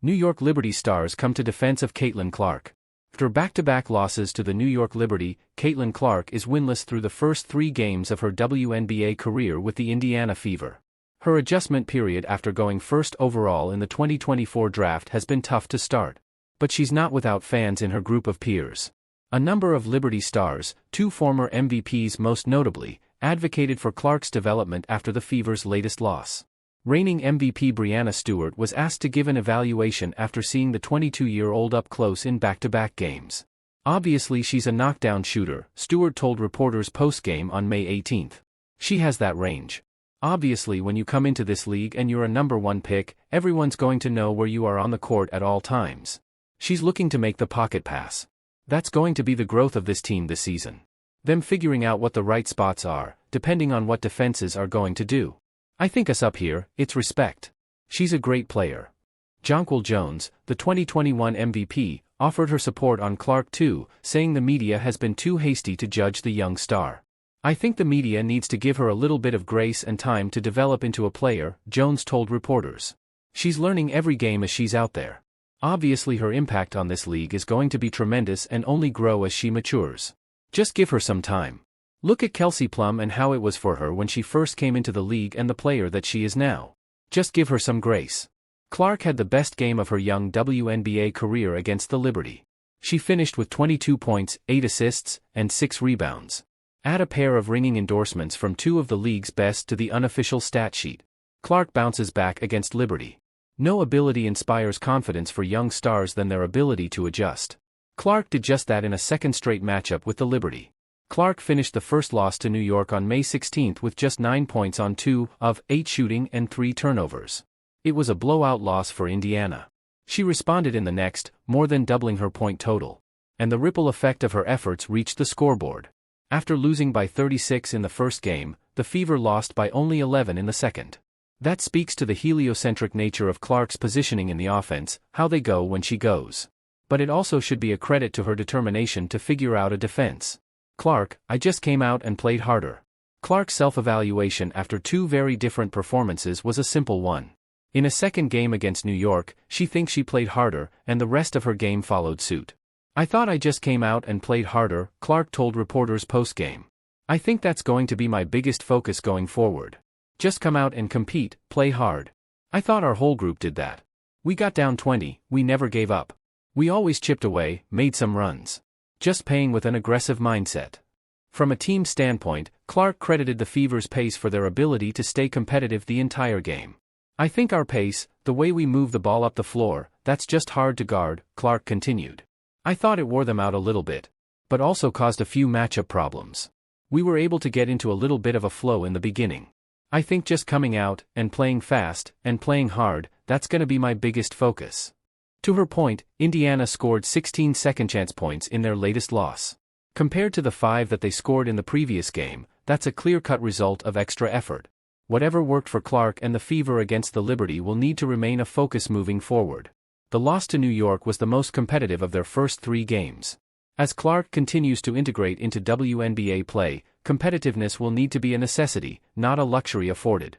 New York Liberty stars come to defense of Caitlin Clark. After back-to-back losses to the New York Liberty, Caitlin Clark is winless through the first 3 games of her WNBA career with the Indiana Fever. Her adjustment period after going first overall in the 2024 draft has been tough to start. But she's not without fans in her group of peers. A number of Liberty stars, 2 former MVPs most notably, advocated for Clark's development after the Fever's latest loss. Reigning MVP Breanna Stewart was asked to give an evaluation after seeing the 22-year-old up close in back-to-back games. "Obviously she's a knockdown shooter," Stewart told reporters post-game on May 18. "She has that range. Obviously when you come into this league and you're a number 1 pick, everyone's going to know where you are on the court at all times. She's looking to make the pocket pass. That's going to be the growth of this team this season. Them figuring out what the right spots are, depending on what defenses are going to do. I think us up here, it's respect. She's a great player." Jonquel Jones, the 2021 MVP, offered her support on Clark too, saying the media has been too hasty to judge the young star. "I think the media needs to give her a little bit of grace and time to develop into a player," Jones told reporters. "She's learning every game as she's out there. Obviously her impact on this league is going to be tremendous and only grow as she matures. Just give her some time. Look at Kelsey Plum and how it was for her when she first came into the league and the player that she is now. Just give her some grace." Clark had the best game of her young WNBA career against the Liberty. She finished with 22 points, 8 assists, and 6 rebounds. Add a pair of ringing endorsements from 2 of the league's best to the unofficial stat sheet. Clark bounces back against Liberty. No ability inspires confidence for young stars than their ability to adjust. Clark did just that in a second straight matchup with the Liberty. Clark finished the first loss to New York on May 16 with just 9 points on 2 of 8 shooting and 3 turnovers. It was a blowout loss for Indiana. She responded in the next, more than doubling her point total. And the ripple effect of her efforts reached the scoreboard. After losing by 36 in the first game, the Fever lost by only 11 in the second. That speaks to the heliocentric nature of Clark's positioning in the offense, how they go when she goes. But it also should be a credit to her determination to figure out a defense. Clark, "I just came out and played harder." Clark's self-evaluation after 2 very different performances was a simple one. In a second game against New York, she thinks she played harder, and the rest of her game followed suit. "I thought I just came out and played harder," Clark told reporters post-game. "I think that's going to be my biggest focus going forward. Just come out and compete, play hard. I thought our whole group did that. We got down 20, we never gave up. We always chipped away, made some runs. Just playing with an aggressive mindset." From a team standpoint, Clark credited the Fever's pace for their ability to stay competitive the entire game. "I think our pace, the way we move the ball up the floor, that's just hard to guard," Clark continued. "I thought it wore them out a little bit. But also caused a few matchup problems. We were able to get into a little bit of a flow in the beginning. I think just coming out, and playing fast, and playing hard, that's gonna be my biggest focus." To her point, Indiana scored 16 second-chance points in their latest loss. Compared to the 5 that they scored in the previous game, that's a clear-cut result of extra effort. Whatever worked for Clark and the Fever against the Liberty will need to remain a focus moving forward. The loss to New York was the most competitive of their first 3 games. As Clark continues to integrate into WNBA play, competitiveness will need to be a necessity, not a luxury afforded.